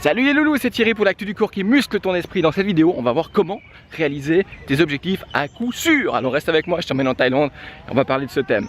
Salut les loulous, c'est Thierry pour l'actu du cours qui muscle ton esprit. Dans cette vidéo, on va voir comment réaliser tes objectifs à coup sûr. Alors reste avec moi, je t'emmène en Thaïlande et on va parler de ce thème.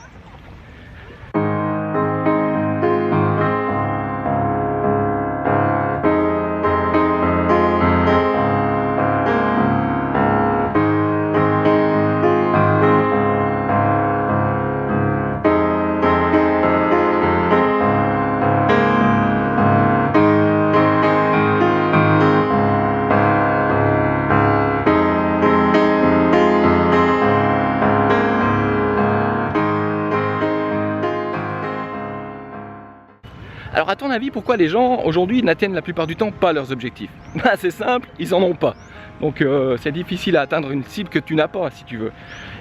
Alors à ton avis, pourquoi les gens aujourd'hui n'atteignent la plupart du temps pas leurs objectifs? Bah, c'est simple, ils en ont pas. Donc c'est difficile à atteindre une cible que tu n'as pas si tu veux.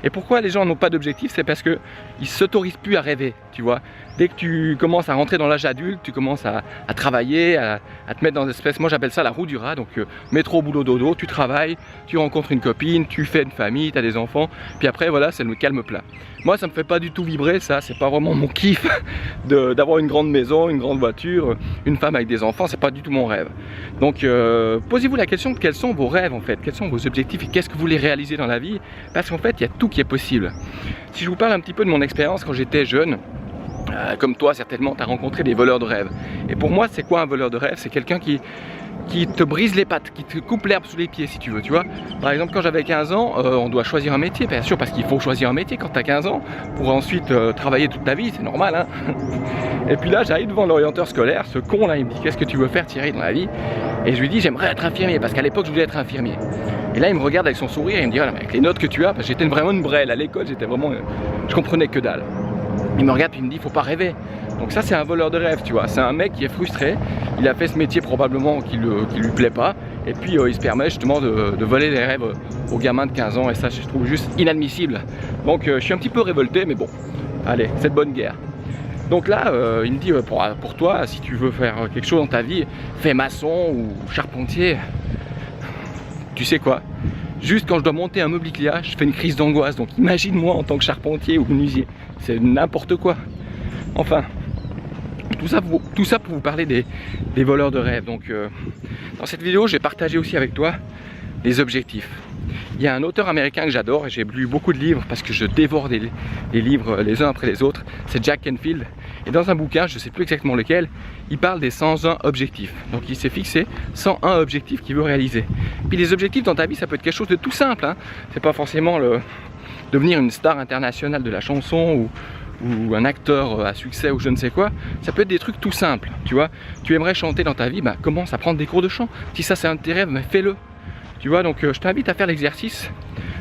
Et pourquoi les gens n'ont pas d'objectif? C'est parce qu'ils ne s'autorisent plus à rêver, tu vois. Dès que tu commences à rentrer dans l'âge adulte, tu commences à travailler, à te mettre dans une espèce, moi j'appelle ça la roue du rat. Donc métro, boulot, dodo, tu travailles, tu rencontres une copine, tu fais une famille, tu as des enfants, puis après voilà, c'est le calme plat. Moi ça me fait pas du tout vibrer ça, c'est pas vraiment mon kiff d'avoir une grande maison, une grande voiture, une femme avec des enfants, c'est pas du tout mon rêve. Donc posez-vous la question de quels sont vos rêves en fait, quels sont vos objectifs et qu'est-ce que vous voulez réaliser dans la vie, parce qu'en fait il y a tout qui est possible. Si je vous parle un petit peu de mon expérience quand j'étais jeune, comme toi certainement tu as rencontré des voleurs de rêve. Et pour moi c'est quoi un voleur de rêve? C'est quelqu'un qui te brise les pattes, qui te coupe l'herbe sous les pieds si tu veux, tu vois. Par exemple quand j'avais 15 ans, on doit choisir un métier, bien sûr, parce qu'il faut choisir un métier quand tu as 15 ans pour ensuite travailler toute ta vie, c'est normal hein. Et puis là j'arrive devant l'orienteur scolaire, ce con là il me dit qu'est-ce que tu veux faire Thierry dans la vie? Et je lui dis j'aimerais être infirmier, parce qu'à l'époque je voulais être infirmier. Et là il me regarde avec son sourire et il me dit voilà, avec les notes que tu as, parce que j'étais vraiment une brêle à l'école, j'étais vraiment, je comprenais que dalle. Il me regarde et il me dit faut pas rêver. Donc ça c'est un voleur de rêve, tu vois, c'est un mec qui est frustré, il a fait ce métier probablement qui lui plaît pas, et puis il se permet justement de voler les rêves aux gamins de 15 ans, et ça je trouve juste inadmissible. Donc je suis un petit peu révolté, mais bon, allez, c'est de bonne guerre. Donc là il me dit pour toi, si tu veux faire quelque chose dans ta vie, fais maçon ou charpentier. Tu sais quoi? Juste quand je dois monter un meuble Ikea, je fais une crise d'angoisse, donc imagine-moi en tant que charpentier ou menuisier, c'est n'importe quoi. Enfin, tout ça pour vous parler des voleurs de rêve. Donc dans cette vidéo, j'ai partagé aussi avec toi les objectifs. Il y a un auteur américain que j'adore et j'ai lu beaucoup de livres parce que je dévore des livres les uns après les autres, c'est Jack Canfield. Et dans un bouquin, je ne sais plus exactement lequel, il parle des 101 objectifs. Donc il s'est fixé 101 objectifs qu'il veut réaliser. Puis les objectifs dans ta vie, ça peut être quelque chose de tout simple, hein. C'est pas forcément devenir une star internationale de la chanson ou un acteur à succès ou je ne sais quoi. Ça peut être des trucs tout simples, tu vois. Tu aimerais chanter dans ta vie, bah, commence à prendre des cours de chant. Si ça c'est un de tes rêves, fais-le. Tu vois, donc je t'invite à faire l'exercice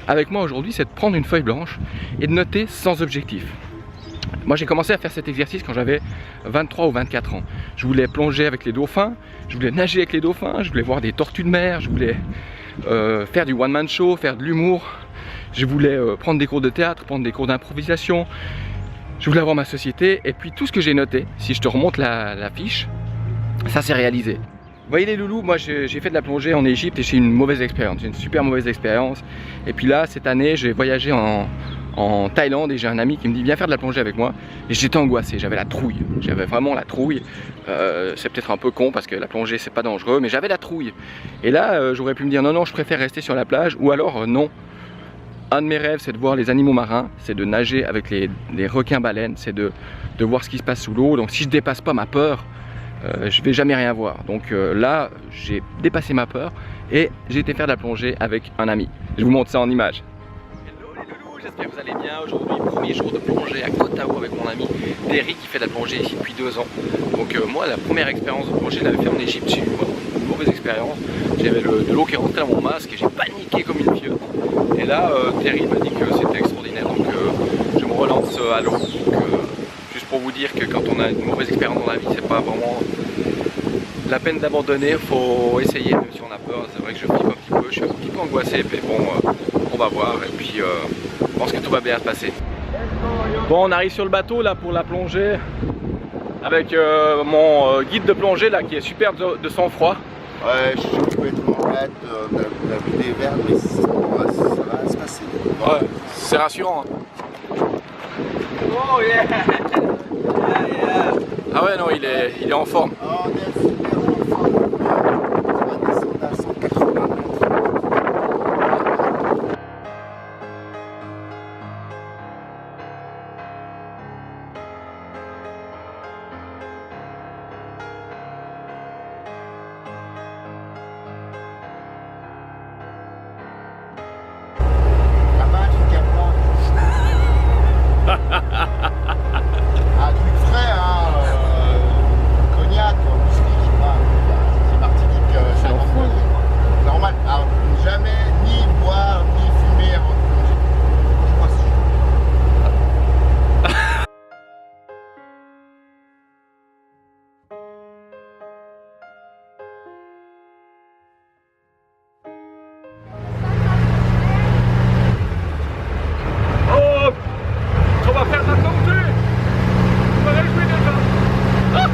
avec moi aujourd'hui, c'est de prendre une feuille blanche et de noter 100 objectifs. Moi j'ai commencé à faire cet exercice quand j'avais 23 ou 24 ans. Je voulais plonger avec les dauphins, je voulais nager avec les dauphins, je voulais voir des tortues de mer, je voulais faire du one-man show, faire de l'humour, je voulais prendre des cours de théâtre, prendre des cours d'improvisation, je voulais avoir ma société, et puis tout ce que j'ai noté, si je te remonte la fiche, ça s'est réalisé. Vous voyez les loulous, moi j'ai fait de la plongée en Égypte et j'ai une mauvaise expérience, j'ai une super mauvaise expérience. Et puis là, cette année, j'ai voyagé en Thaïlande et j'ai un ami qui me dit viens faire de la plongée avec moi. Et j'étais angoissé, j'avais la trouille, j'avais vraiment la trouille. C'est peut-être un peu con parce que la plongée c'est pas dangereux, mais j'avais la trouille. Et là, j'aurais pu me dire non, non, je préfère rester sur la plage, ou alors non. Un de mes rêves, c'est de voir les animaux marins, c'est de nager avec les requins-baleines, c'est de voir ce qui se passe sous l'eau. Donc si je dépasse pas ma peur, je vais jamais rien voir. Donc là j'ai dépassé ma peur et j'ai été faire de la plongée avec un ami. Je vous montre ça en image. Hello les loulous, j'espère que vous allez bien. Aujourd'hui premier jour de plongée à Koh Tao avec mon ami Terry qui fait de la plongée ici depuis 2 ans. Donc moi la première expérience de plongée je l'avais fait en Égypte chez moi. Une mauvaise expérience. J'avais de l'eau qui rentrait dans mon masque et j'ai paniqué comme une pieuvre. Et là Terry m'a dit que c'était extraordinaire, donc je me relance à l'eau. Pour vous dire que quand on a une mauvaise expérience dans la vie, c'est pas vraiment la peine d'abandonner, faut essayer même si on a peur. C'est vrai que je flippe un petit peu, je suis un petit peu angoissé, mais bon, on va voir et puis je pense que tout va bien se passer. Bon, on arrive sur le bateau là pour la plongée avec mon guide de plongée là qui est super de sang-froid. Ouais, je suis complètement raide, on a vu des verres, mais ça va se passer. Ouais, c'est rassurant. Hein. Oh yeah! Ah ouais, non, il est en forme. Oh, on est super en forme. Un truc frais, hein, cognac, whisky, je sais pas. C'est Martinique, c'est normal. Alors, jamais ni boire, ni fumer avant de plonger. Je crois que On va faire de la plongée. Je me réjouis déjà. Ah,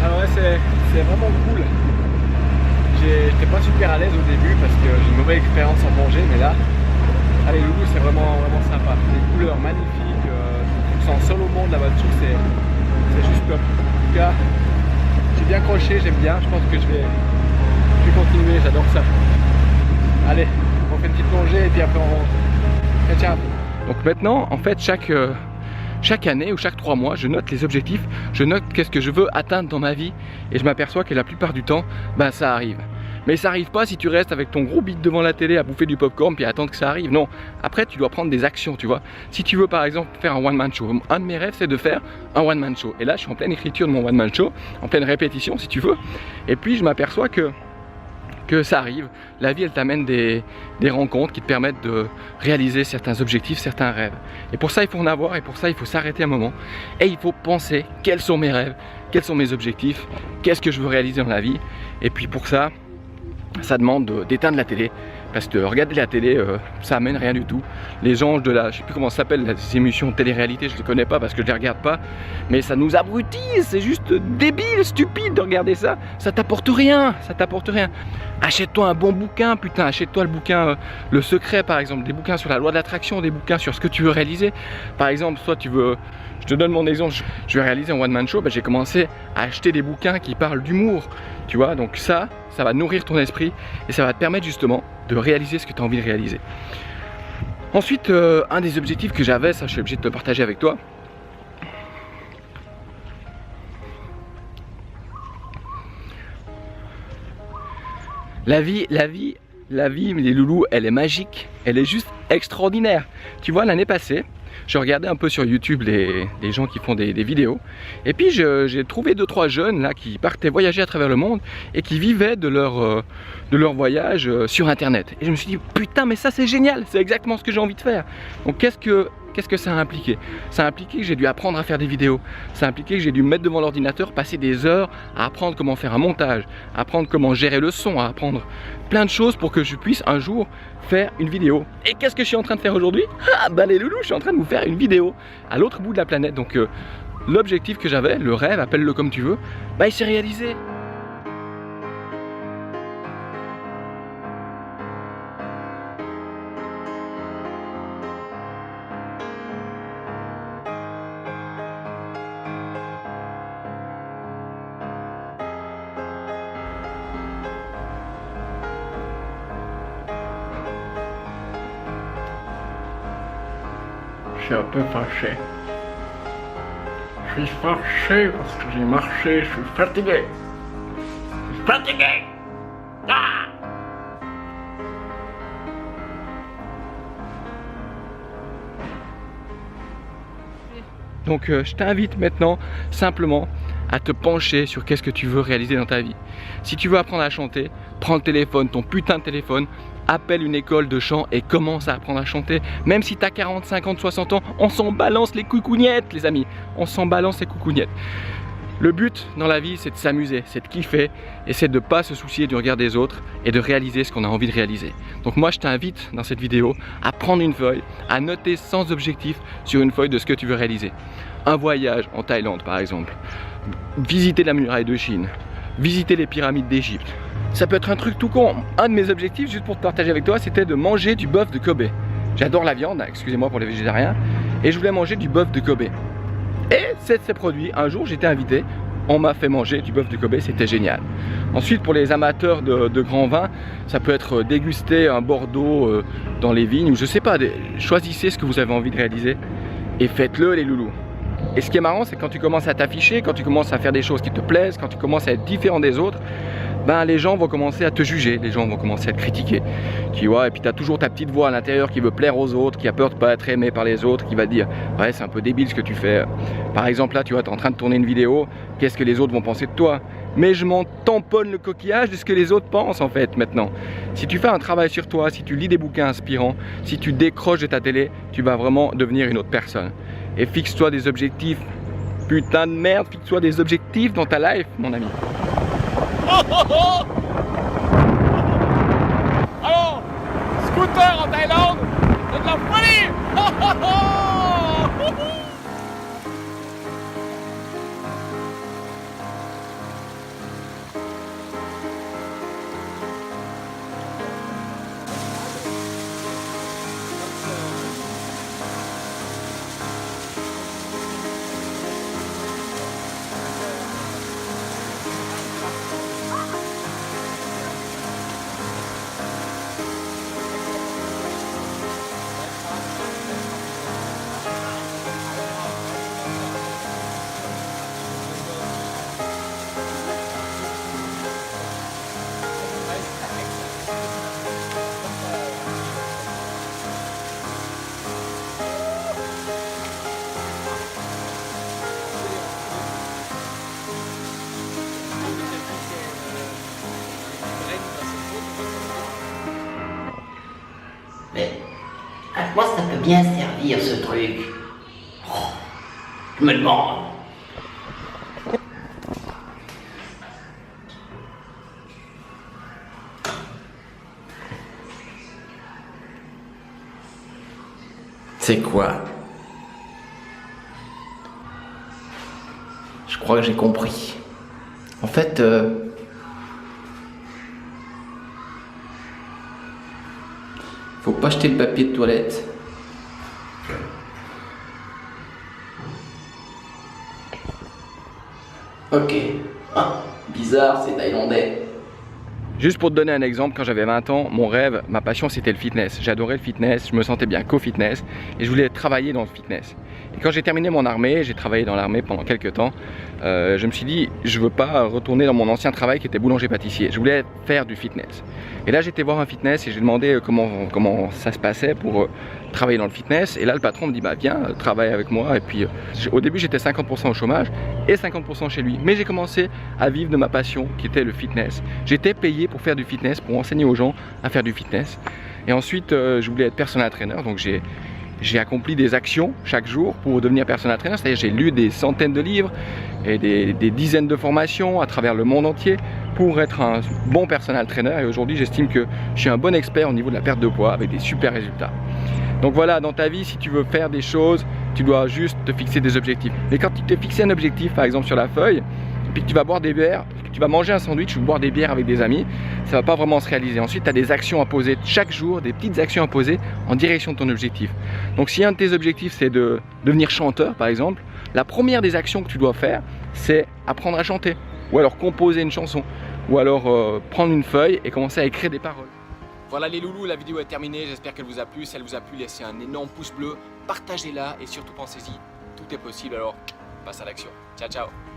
alors ouais, c'est vraiment cool. J'étais pas super à l'aise au début parce que j'ai une mauvaise expérience en plongée, mais là, allez Loulou, c'est vraiment sympa. Des couleurs magnifiques, tu te sens seul au monde là-bas dessus, c'est juste top. En tout cas, j'ai bien croché, j'aime bien, je pense que je vais continuer, j'adore ça. Allez, on fait une petite plongée et puis après on... Ciao. Donc maintenant, en fait, chaque année ou chaque 3 mois, je note les objectifs, je note qu'est-ce que je veux atteindre dans ma vie et je m'aperçois que la plupart du temps, bah ça arrive. Mais ça arrive pas si tu restes avec ton gros bide devant la télé à bouffer du popcorn puis à attendre que ça arrive. Non, après tu dois prendre des actions, tu vois. Si tu veux par exemple faire un one-man show, un de mes rêves c'est de faire un one-man show. Et là je suis en pleine écriture de mon one-man show, en pleine répétition si tu veux. Et puis je m'aperçois que ça arrive, la vie elle t'amène des rencontres qui te permettent de réaliser certains objectifs, certains rêves. Et pour ça il faut en avoir et pour ça il faut s'arrêter un moment et il faut penser quels sont mes rêves, quels sont mes objectifs, qu'est-ce que je veux réaliser dans la vie. Et puis pour ça, ça demande d'éteindre la télé. Parce que regarder la télé, ça amène rien du tout. Les gens de la, je sais plus comment ça s'appelle, les émissions de télé-réalité, je les connais pas parce que je les regarde pas. Mais ça nous abrutit, c'est juste débile, stupide de regarder ça. Ça t'apporte rien, ça t'apporte rien. Achète-toi un bon bouquin, putain, achète-toi le bouquin Le Secret par exemple, des bouquins sur la loi de l'attraction, des bouquins sur ce que tu veux réaliser. Par exemple, soit tu veux, je te donne mon exemple, je vais réaliser un one-man show, ben, j'ai commencé à acheter des bouquins qui parlent d'humour. Tu vois, donc ça va nourrir ton esprit et ça va te permettre justement de réaliser ce que tu as envie de réaliser. Ensuite, un des objectifs que j'avais, ça je suis obligé de te partager avec toi. La vie, les loulous, elle est magique, elle est juste extraordinaire. Tu vois, l'année passée, je regardais un peu sur YouTube les gens qui font des vidéos. Et puis j'ai trouvé 2-3 jeunes là qui partaient voyager à travers le monde et qui vivaient de leur voyage sur internet. Et je me suis dit putain mais ça c'est génial, c'est exactement ce que j'ai envie de faire. Donc qu'est-ce que ça a impliqué? Ça a impliqué que j'ai dû apprendre à faire des vidéos. Ça a impliqué que j'ai dû me mettre devant l'ordinateur, passer des heures à apprendre comment faire un montage, apprendre comment gérer le son, à apprendre plein de choses pour que je puisse un jour faire une vidéo. Et qu'est-ce que je suis en train de faire aujourd'hui? Ah bah les loulous, je suis en train de vous faire une vidéo à l'autre bout de la planète. Donc l'objectif que j'avais, le rêve, appelle-le comme tu veux, bah il s'est réalisé. Je suis un peu fâché. Je suis fâché parce que j'ai marché, je suis fatigué. Je suis fatigué. Ah! Donc je t'invite maintenant simplement à te pencher sur qu'est-ce que tu veux réaliser dans ta vie. Si tu veux apprendre à chanter, prends le téléphone, ton putain de téléphone, appelle une école de chant et commence à apprendre à chanter. Même si tu as 40, 50, 60 ans, on s'en balance les coucougnettes les amis. On s'en balance les coucougnettes. Le but dans la vie c'est de s'amuser, c'est de kiffer et c'est de ne pas se soucier du regard des autres et de réaliser ce qu'on a envie de réaliser. Donc moi je t'invite dans cette vidéo à prendre une feuille, à noter sans objectif sur une feuille de ce que tu veux réaliser. Un voyage en Thaïlande par exemple, visiter la muraille de Chine, visiter les pyramides d'Égypte. Ça peut être un truc tout con. Un de mes objectifs, juste pour te partager avec toi, c'était de manger du bœuf de Kobe. J'adore la viande, excusez-moi pour les végétariens, et je voulais manger du bœuf de Kobe. Et ces produits, un jour j'étais invité on m'a fait manger du bœuf de Kobe, c'était génial. Ensuite, pour les amateurs de grands vins, ça peut être déguster un Bordeaux dans les vignes, ou je sais pas, choisissez ce que vous avez envie de réaliser et faites-le les loulous. Et ce qui est marrant, c'est quand tu commences à t'afficher, quand tu commences à faire des choses qui te plaisent, quand tu commences à être différent des autres, ben les gens vont commencer à te juger, les gens vont commencer à te critiquer. Tu vois, et puis tu as toujours ta petite voix à l'intérieur qui veut plaire aux autres, qui a peur de ne pas être aimé par les autres, qui va dire ouais, c'est un peu débile ce que tu fais. Par exemple, là, tu vois, tu es en train de tourner une vidéo, qu'est-ce que les autres vont penser de toi? Mais je m'en tamponne le coquillage de ce que les autres pensent en fait maintenant. Si tu fais un travail sur toi, si tu lis des bouquins inspirants, si tu décroches de ta télé, tu vas vraiment devenir une autre personne. Et fixe-toi des objectifs. Putain de merde, fixe-toi des objectifs dans ta life, mon ami. Alors, scooter en Thaïlande, c'est de la folie. Mais à quoi ça peut bien servir ce truc? Oh, je me demande. C'est quoi? Je crois que j'ai compris. En fait, faut pas jeter le papier de toilette. Ok. Ah, bizarre, c'est thaïlandais. Juste pour te donner un exemple, quand j'avais 20 ans, mon rêve, ma passion c'était le fitness. J'adorais le fitness, je me sentais bien qu'au fitness et je voulais travailler dans le fitness. Et quand j'ai terminé mon armée, j'ai travaillé dans l'armée pendant quelques temps, je me suis dit, je veux pas retourner dans mon ancien travail qui était boulanger-pâtissier. Je voulais faire du fitness. Et là j'étais voir un fitness et j'ai demandé comment ça se passait pour travailler dans le fitness. Et là le patron me dit, bah viens, travaille avec moi. Et puis au début j'étais 50% au chômage et 50% chez lui. Mais j'ai commencé à vivre de ma passion qui était le fitness. J'étais payé pour faire du fitness, pour enseigner aux gens à faire du fitness. Et ensuite je voulais être personal trainer, donc j'ai accompli des actions chaque jour pour devenir personal trainer, c'est-à-dire j'ai lu des centaines de livres et des dizaines de formations à travers le monde entier pour être un bon personal trainer. Et aujourd'hui j'estime que je suis un bon expert au niveau de la perte de poids avec des super résultats. Donc voilà, dans ta vie, si tu veux faire des choses, tu dois juste te fixer des objectifs. Mais quand tu t'es fixé un objectif, par exemple sur la feuille, puis que tu vas boire des bières, que tu vas manger un sandwich ou boire des bières avec des amis, ça va pas vraiment se réaliser. Ensuite, tu as des actions à poser chaque jour, des petites actions à poser en direction de ton objectif. Donc si un de tes objectifs c'est de devenir chanteur par exemple, la première des actions que tu dois faire, c'est apprendre à chanter, ou alors composer une chanson, ou alors prendre une feuille et commencer à écrire des paroles. Voilà les loulous, la vidéo est terminée, j'espère qu'elle vous a plu. Si elle vous a plu, laissez un énorme pouce bleu, partagez-la et surtout pensez-y, tout est possible, alors passe à l'action. Ciao ciao.